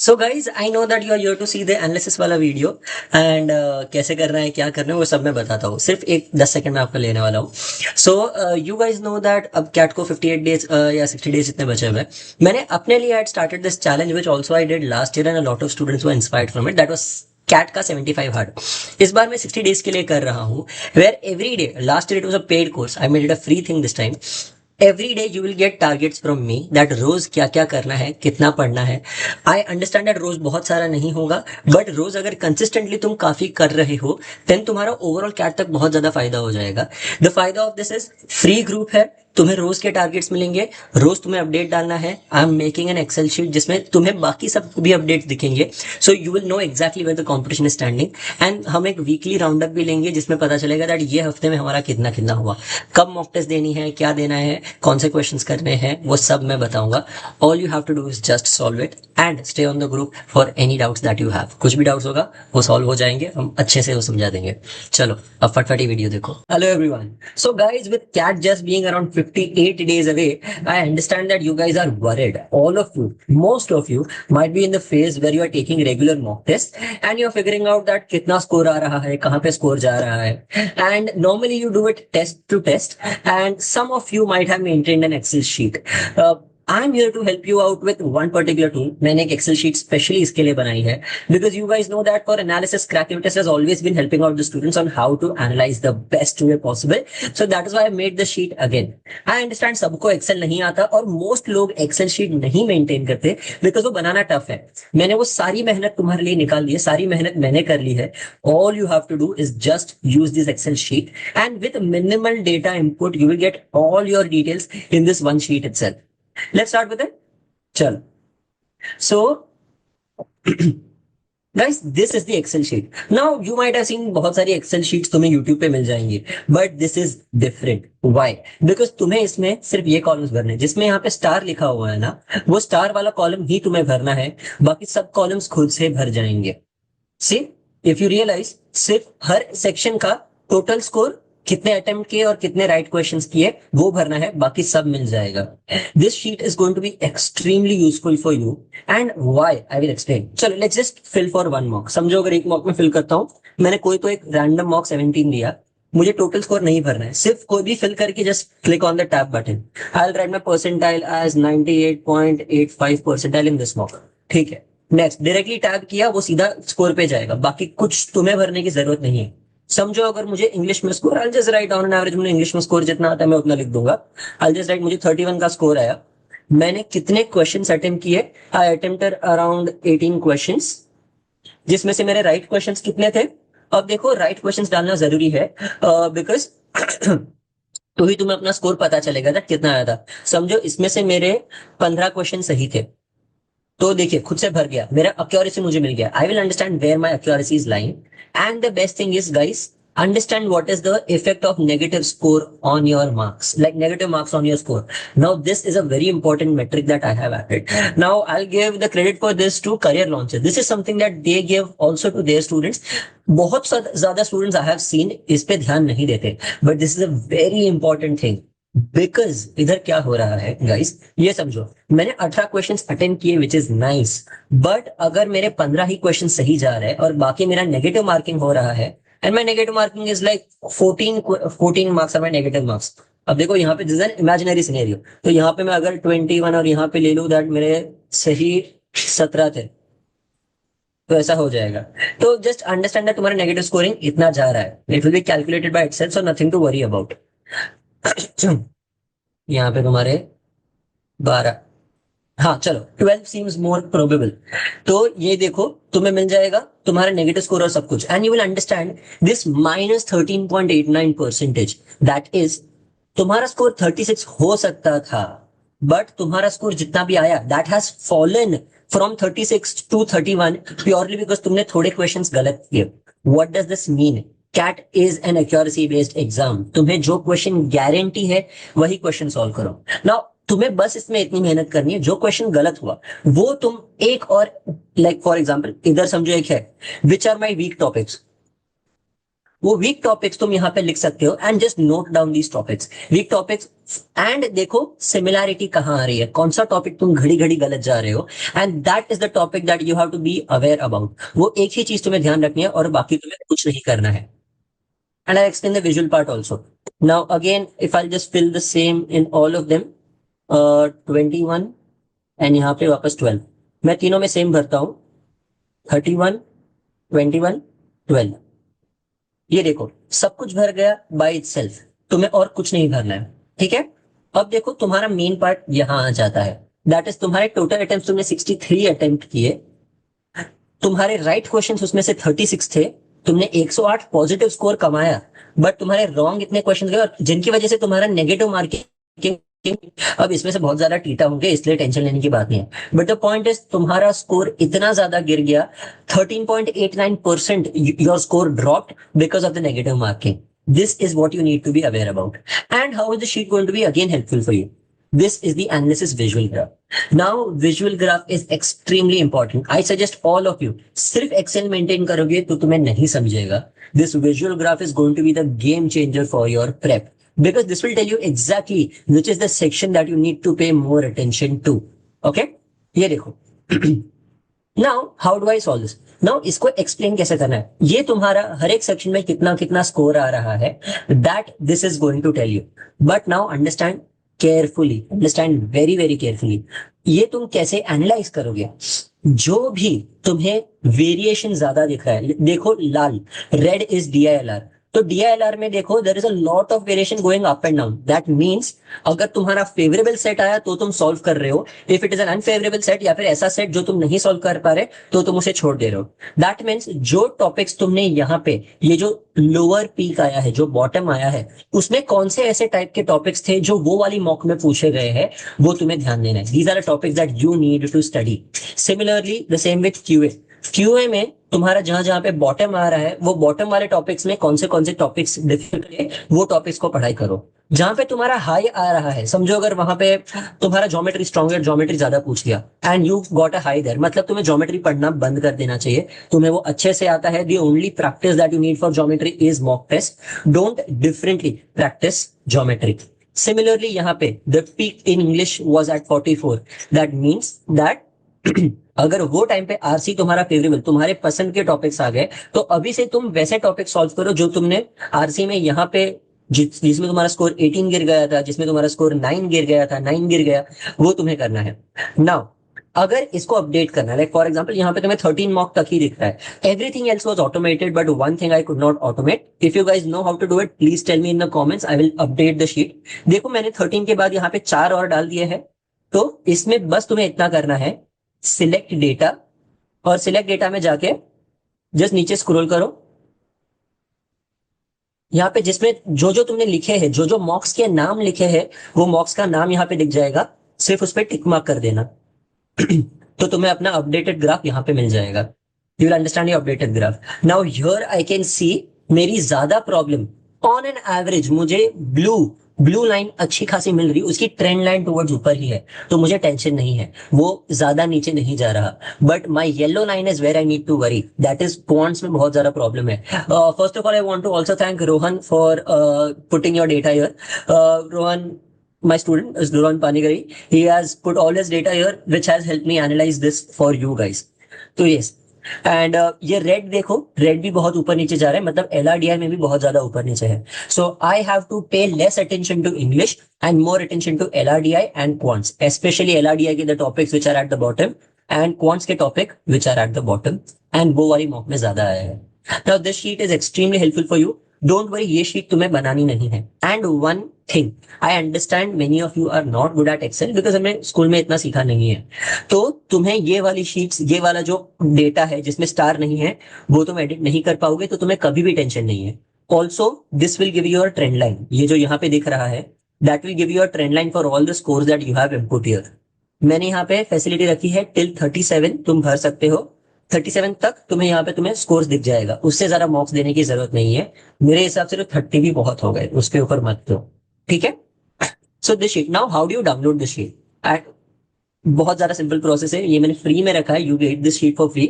So guys I know that you are your to see the analysis वाला video and कैसे करना है क्या करना है वो सब मैं बताता हूँ। सिर्फ एक 10 सेकंड में आपको लेने वाला हूँ। So you guys know that अब कैट को 58 डेज या 60 डेज इतने बचे हुए हैं। मैंने अपने लिए I started this challenge which also I did last year and a lot of students were inspired from it. That was CAT का 75 हार्ड। इस बार मैं 60 डेज के लिए कर रहा हूँ where every day, last year it was a paid course, I made it a free thing this time. Every day you will get targets from me that रोज क्या क्या करना है, कितना पढ़ना है। आई अंडरस्टैंड दैट रोज बहुत सारा नहीं होगा, बट रोज अगर कंसिस्टेंटली तुम काफी कर रहे हो देन तुम्हारा ओवरऑल कैट तक बहुत ज्यादा फायदा हो जाएगा। द फायदा of this is free group है, तुम्हें रोज के टारगेट्स मिलेंगे, रोज तुम्हें अपडेट डालना है। I am making an excel sheet जिसमें तुम्हें बाकी सब भी अपडेट दिखेंगे, so you will know exactly where the competition is standing. And हम एक वीकली राउंड अप भी लेंगे जिसमें पता चलेगा दैट ये हफ्ते में हमारा कितना कितना हुआ, कब मॉक टेस्ट देनी है, क्या देना है, कौन से क्वेश्चंस करने हैं, वो सब मैं बताऊंगा। All you have to do is just solve it and stay on the group for any doubts that you have. कुछ भी डाउट्स होगा वो सॉल्व हो जाएंगे, हम अच्छे से वो समझा देंगे। चलो अब फटफटी वीडियो देखो। Hello everyone. So guys, with CAT just being around 58 days away, I understand that you guys are worried. All of you, most of you might be in the phase where you are taking regular mock tests and you're figuring out that कितना score आ रहा है, कहाँ पे score जा रहा है। And normally you do it test to test and some of you might have maintained an Excel sheet. I'm here to help you out with one particular tool. मैंने एक Excel sheet specially इसके लिए बनाई है because you guys know that for analysis, Crackivitous has always been helping out the students on how to analyze the best way possible. So that is why I made the sheet again. I understand सबको Excel नहीं आता और most लोग Excel sheet नहीं maintain करते because वो बनाना tough है। मैंने वो सारी मेहनत तुम्हारे लिए निकाल दी है, सारी मेहनत मैंने कर ली है। All you have to do is just use this Excel sheet and with minimal data input you will get all your details in this one sheet itself. Let's start with it. चल, so guys, this is the Excel sheet. Now you might have seen बहुत सारी Excel sheets तुम्हें YouTube पे मिल जाएंगी, but this is different. Why? Because तुम्हें इसमें सिर्फ ये कॉलम्स भरने हैं, जिसमें यहाँ पे स्टार लिखा हुआ है ना, वो स्टार वाला कॉलम ही तुम्हें भरना है, बाकी सब कॉलम्स खुद से भर जाएंगे। सी, इफ यू रियलाइज, सिर्फ हर सेक्शन का टोटल स्कोर, कितने अटेम्प्ट किए और कितने राइट क्वेश्चंस किए वो भरना है, बाकी सब मिल जाएगा। This sheet is going to be extremely useful for you and why I will explain. चलो let's just fill for one mock. समझो अगर एक मॉक में फिल करता हूं, मैंने कोई तो एक रैंडम मॉक 17 दिया, मुझे टोटल स्कोर नहीं भरना है, सिर्फ कोई भी फिल करके just click on the tab button. I will write my percentile as 98.85 percentile in this mock. ठीक है, नेक्स्ट डायरेक्टली टैब किया, वो सीधा स्कोर पे जाएगा, बाकी कुछ तुम्हें भरने की जरूरत नहीं है। समझो अगर मुझे इंग्लिश में score, I just right on an average, मुझे इंग्लिश में स्कोर जितना आता है मैं उतना लिख दूंगा। आई जस्ट राइट मुझे 31 का स्कोर आया, मैंने कितने क्वेश्चंस अटेम्प्ट किए, आई अटेम्प्टेड अराउंड 18 क्वेश्चंस, जिसमें से मेरे राइट क्वेश्चंस कितने थे। अब देखो राइट क्वेश्चंस डालना जरूरी है बिकॉज तो ही तुम्हें अपना स्कोर पता चलेगा ना कितना आया था। समझो इसमें से मेरे 15 क्वेश्चन सही थे, तो देखिए खुद से भर गया, मेरा एक्यूरेसी मुझे मिल गया। I will understand where my accuracy is lying and the best thing is guys, understand what is the effect of negative score on your marks, like negative marks on your score. Now this is a very important metric that I have added. Now I'll give the credit for this to Career Launcher. This is something that they give also to their students. बहुत ज्यादा students I have seen इस पे ध्यान नहीं देते, but this is a very important thing. Because इधर क्या हो रहा है गाइस, ये समझो, मैंने 18 क्वेश्चंस अटेंड किए विच इज नाइस, बट अगर मेरे 15 ही क्वेश्चन सही जा रहे हैं और बाकी मेरा नेगेटिव मार्किंग हो रहा है, and my negative marking is like 14 marks are my negative marks. अब देखो यहाँ पे दिस एन इमेजिनरी सिनेरियो, तो यहाँ पे मैं अगर 21 और यहाँ पे ले लूँ दैट मेरे सही 17 थे, तो ऐसा हो जाएगा। तो जस्ट अंडरस्टैंड दैट तुम्हारा नेगेटिव स्कोरिंग इतना जा रहा है, it will be calculated by itself, so nothing to worry about. यहाँ पे तुम्हारे 12, हाँ चलो 12 सीम्स मोर प्रोबेबल। तो ये देखो तुम्हें मिल जाएगा तुम्हारा नेगेटिव स्कोर और सब कुछ, and you will understand this -13.89%, that is तुम्हारा स्कोर 36 हो सकता था, बट तुम्हारा स्कोर जितना भी आया that has fallen from 36 to 31 purely because तुमने थोड़े क्वेश्चंस गलत किए। What does this mean? CAT is an accuracy based exam, तुम्हें जो क्वेश्चन गारंटी है वही क्वेश्चन सॉल्व करो। नाउ तुम्हें बस इसमें इतनी मेहनत करनी है, जो क्वेश्चन गलत हुआ वो तुम एक और, लाइक फॉर एग्जांपल इधर समझो एक है, which are my weak topics, वो वीक टॉपिक्स तुम यहाँ पे लिख सकते हो and just note down these topics, weak topics, and देखो सिमिलैरिटी कहाँ आ रही है, कौन सा टॉपिक तुम घड़ी घड़ी गलत जा रहे हो, and that is the topic that you have to be aware about. वो एक ही चीज तुम्हें ध्यान रखनी है और बाकी तुम्हें कुछ नहीं करना है। And I explain the visual part also. Now again if I just fill the same in all of them, 21 and यहाँ पे वापस 12, मैं तीनों में सेम भरता हूँ, 31, 21, 12। ये देखो सब कुछ भर गया बाय इटसेल्फ, तुम्हें और कुछ नहीं भरना है, ठीक है। अब देखो तुम्हारा मेन पार्ट यहां आ जाता है, दैट इज तुम्हारे टोटल अटेम्प्ट तुमने 63 अटेम्प्ट किए, तुम्हारे राइट क्वेश्चंस उसमें से 36 थे, तुमने 108 पॉजिटिव स्कोर कमाया, बट तुम्हारे रॉन्ग इतने क्वेश्चन गए और जिनकी वजह से तुम्हारा नेगेटिव मार्किंग, अब इसमें से बहुत ज्यादा टीटा होंगे इसलिए टेंशन लेने की बात नहीं है, बट द पॉइंट इज तुम्हारा स्कोर इतना ज्यादा गिर गया, 13.89% your score dropped because of the negative marking. This is what you need to be aware about. And how is the sheet going to be again helpful for you? This is the analysis visual graph. Now, visual graph is extremely important. I suggest all of you, सिर्फ Excel maintain करोगे तो तुम्हें नहीं समझेगा. This visual graph is going to be the game changer for your prep. Because this will tell you exactly which is the section that you need to pay more attention to. Okay? ये देखो. Now, how do I solve this? Now, इसको explain कैसे करना है? ये तुम्हारा हर एक section में कितना कितना स्कोर आ रहा है, that this is going to tell you. But now understand carefully, understand very very carefully. ये तुम कैसे एनालाइज करोगे? जो भी तुम्हें वेरिएशन ज्यादा दिख रहा है, देखो लाल, रेड इज DILR, तो DILR में देखो there is a lot of variation going up and down. That means अगर तुम्हारा फेवरेबल सेट आया तो तुम सॉल्व कर रहे हो, if it is an unfavourable set या फिर ऐसा सेट जो तुम नहीं सॉल्व कर पा रहे तो तुम उसे छोड़ दे रहे हो। दैट मीन्स जो टॉपिक्स तुमने यहाँ पे, ये जो लोअर पीक आया है, जो बॉटम आया है, उसमें कौन से ऐसे टाइप के टॉपिक्स थे जो वो वाली मॉक में पूछे गए हैं, वो तुम्हें ध्यान देना है। These are the topics that you need to study. Similarly the same with QA में तुम्हारा जहां जहां पे बॉटम आ रहा है, वो बॉटम वाले टॉपिक्स में कौन से टॉपिक्स डिफिकल्ट है, वो टॉपिक्स को पढ़ाई करो। जहां पे तुम्हारा हाई आ रहा है, समझो अगर वहां पे तुम्हारा ज्योमेट्री स्ट्रॉन्ग है, ज्योमेट्री ज्यादा पूछ लिया and you got a high there, मतलब तुम्हें ज्योमेट्री पढ़ना बंद कर देना चाहिए, तुम्हें वो अच्छे से आता है। The only practice that you need for geometry is mock test. Don't differently practice geometry. Similarly यहाँ पे the peak in English was at 44, that means that अगर वो टाइम पे आरसी तुम्हारा फेवरेबल, तुम्हारे पसंद के टॉपिक्स आ गए, तो अभी से तुम वैसे टॉपिक सॉल्व करो जो तुमने आरसी में यहाँ पे जिसमें तुम्हारा स्कोर 18 गिर गया था, जिसमें तुम्हारा स्कोर 9 गिर गया था, 9 गिर गया, वो तुम्हें करना है। नाउ अगर इसको अपडेट करना है, लाइक फॉर एग्जांपल यहाँ पे तुम्हें 13 मॉक तक ही दिख रहा है, everything else was automated but one thing I could not automate. If you guys know how to do it, please tell me in the comments, I will update the sheet. देखो मैंने 13 के बाद यहाँ पे 4 और डाल दिए हैं, तो इसमें बस तुम्हें इतना करना है, सिलेक्ट डेटा, और सिलेक्ट डेटा में जाके जस्ट नीचे स्क्रॉल करो, यहाँ पे जिसमें जो जो तुमने लिखे हैं, जो जो मॉक्स के नाम लिखे हैं, वो मॉक्स का नाम यहाँ पे दिख जाएगा, सिर्फ उस पर टिक मार्क कर देना। तो तुम्हें अपना अपडेटेड ग्राफ यहाँ पे मिल जाएगा। You will understand your updated graph. Now here I can see मेरी ज्यादा प्रॉब्लम, ऑन एन एवरेज मुझे ब्लू लाइन अच्छी खासी मिल रही, उसकी ट्रेंड लाइन टुवर्ड्स ऊपर ही है, तो मुझे टेंशन नहीं है, वो ज्यादा नीचे नहीं जा रहा। But my yellow line is where I need to worry, that is points में बहुत ज्यादा प्रॉब्लम है। First of all I want to also thank Rohan for putting your data here. Rohan, my student is Rohan Panigari, he has put all his data here which has helped me analyze this for you guys. तो yes, and ये red देखो, red भी बहुत ऊपर नीचे जा रहा है, मतलब LRDI में भी बहुत ज्यादा ऊपर नीचे है। So I have to pay less attention to English and more attention to LRDI and quants, specially LRDI के the topics which are at the bottom and quants के topic which are at the bottom, and वो वाली mock में ज्यादा आया है। Now this sheet is extremely helpful for you, don't worry, ये sheet तुम्हें बनानी नहीं है। And one thing, I understand many of you are not good at excel because हमने स्कूल में इतना सीखा नहीं है, तो तुम्हें ये वाली शीट्स, ये वाला जो डेटा है जिसमें स्टार नहीं है, वो तुम एडिट नहीं कर पाओगे, तो तुम्हें कभी भी टेंशन नहीं है। Also this will give your trend line, ये जो यहाँ पे दिख रहा है, that will give your trend line for all the scores that you have input here. मैंने यहाँ पे फैसिलिटी रखी है टिल 37 तुम भर सकते हो, 37 तक तुम्हें यहाँ पे तुम्हें स्कोर्स दिख जाएगा, उससे ज्यादा मार्क्स देने की जरूरत नहीं है। मेरे हिसाब से तो 30 भी बहुत हो गए, उसके ऊपर मत दो, ठीक है। So this sheet, now how do you download this sheet? बहुत ज्यादा सिंपल प्रोसेस है, ये मैंने फ्री में रखा है, you get this sheet for free.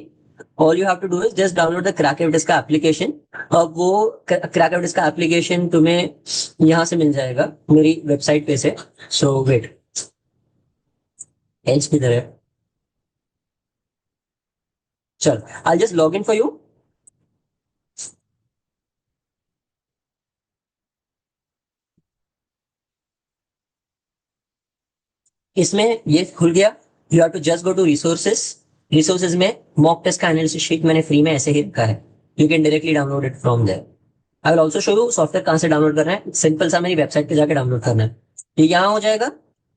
All you have to do is just download the क्रैकविडिस का एप्लीकेशन। अब वो क्रैकविडिस का एप्लीकेशन तुम्हें यहाँ से मिल जाएगा मेरी वेबसाइट पे से। सो वेट, एज किधर है? चल, I just log in for you. इसमें ये खुल गया। You have to just go to resources. Resources में मॉक टेस्ट का एनालिसिस शीट मैंने फ्री में ऐसे ही रखा है, you can directly download it from there. I will also show you software कहां से डाउनलोड करना है। सिंपल सा मेरी वेबसाइट पे जाकर डाउनलोड करना है। ये यहाँ हो जाएगा।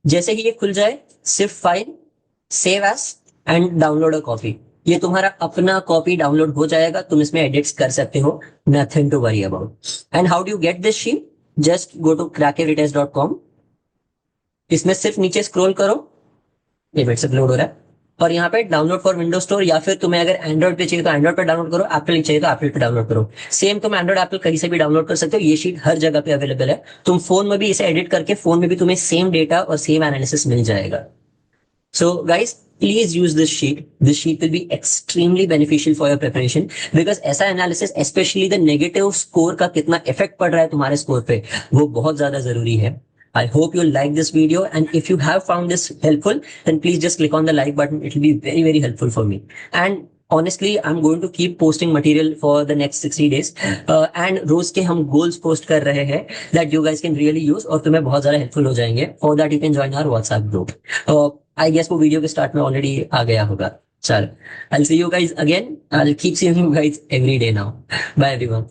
जैसे ही ये खुल जाए, सिर्फ file, save S and download a copy, ये तुम्हारा अपना कॉपी डाउनलोड हो जाएगा। तुम इसमें एडिट्स कर सकते हो, nothing to worry about. And how do you get this sheet? Just go to crackerretest.com। इसमें सिर्फ नीचे स्क्रॉल करो, ये वेट से लोड हो रहा है, और यहाँ पे डाउनलोड फॉर विंडोज स्टोर, या फिर तुम्हें अगर एंड्रॉइड पे चाहिए तो एंड्रॉइड पे डाउनलोड करो, एप्पल चाहिए तो एप्पल पे डाउनलोड करो। सेम तुम एंड्रॉइड एप्पल कहीं से भी डाउनलोड कर सकते हो, ये शीट हर जगह पे अवेलेबल है। तुम फोन में भी इसे एडिट करके फोन में भी तुम्हें सेम डेटा और सेम एनालिसिस मिल जाएगा। So guys, please use this sheet. This sheet will be extremely beneficial for your preparation because ऐसा analysis, specially the negative score का कितना इफेक्ट पड़ रहा है तुम्हारे स्कोर पे, वो बहुत ज्यादा जरूरी है। I hope you like this video, and if you have found this helpful, then please just click on the like button. It will be very, very helpful for me. And honestly, I'm going to keep posting material for the next 60 days. And रोज के हम goals post कर रहे हैं that you guys can really use, और तुम्हें बहुत ज्यादा helpful हो जाएंगे। For that you can join our WhatsApp group. I guess वो वीडियो के स्टार्ट में ऑलरेडी आ गया होगा। चल, I'll see you guys again. I'll keep seeing you guys every day now. Bye everyone.